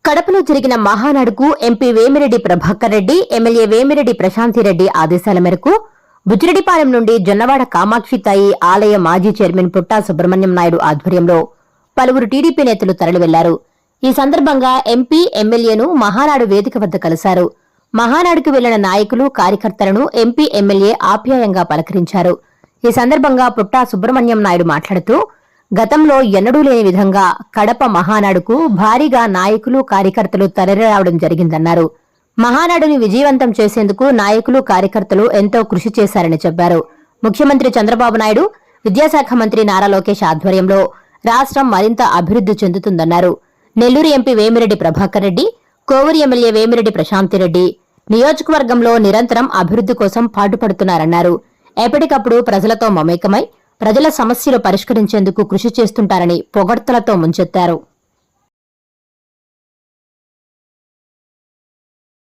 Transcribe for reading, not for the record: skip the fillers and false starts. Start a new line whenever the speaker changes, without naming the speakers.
కడపలో జరిగిన మహానాడుకు MP Vemireddy Prabhakar Reddy, MLA Vemireddy Prashanti Reddy ఆదేశాల మేరకు బుచ్చిరెడ్డిపాలెం నుండి జొన్నవాడ కామాక్షితాయి ఆలయ మాజీ చైర్మన్ పుట్టా సుబ్రహ్మణ్యం నాయుడు ఆధ్వర్యంలో పలువురు టీడీపీ నేతలు తరలివెళ్లారు. ఈ సందర్భంగా ఎంపీ, ఎమ్మెల్యేను మహానాడు వేదిక వద్ద కలిశారు. మహానాడుకు వెళ్లిన నాయకులు, కార్యకర్తలను ఎంపీ, ఎమ్మెల్యే ఆప్యాయంగా పలకరించారు. ఈ సందర్భంగా పుట్టా సుబ్రహ్మణ్యం నాయుడు మాట్లాడుతూ, గతంలో ఎన్నడూ లేని విధంగా కడప మహానాడుకు భారీగా నాయకులు, కార్యకర్తలు తరలిరావడం జరిగిందన్నారు. మహానాడుని విజయవంతం చేసేందుకు నాయకులు, కార్యకర్తలు ఎంతో కృషి చేశారని చెప్పారు. ముఖ్యమంత్రి చంద్రబాబు నాయుడు, విద్యాశాఖ మంత్రి నారా లోకేష్ ఆధ్వర్యంలో రాష్ట్రం మరింత అభివృద్ధి చెందుతుందన్నారు. నెల్లూరు ఎంపీ వేమిరెడ్డి ప్రభాకర్ రెడ్డి, కోవూరు ఎమ్మెల్యే వేమిరెడ్డి ప్రశాంతిరెడ్డి నియోజకవర్గంలో నిరంతరం అభివృద్ధి కోసం పాటుపడుతున్నారన్నారు. ఎప్పటికప్పుడు ప్రజలతో మమేకమై ప్రజల సమస్యలు పరిష్కరించేందుకు కృషి చేస్తుంటారని పొగడ్తలతో ముంచెత్తారు.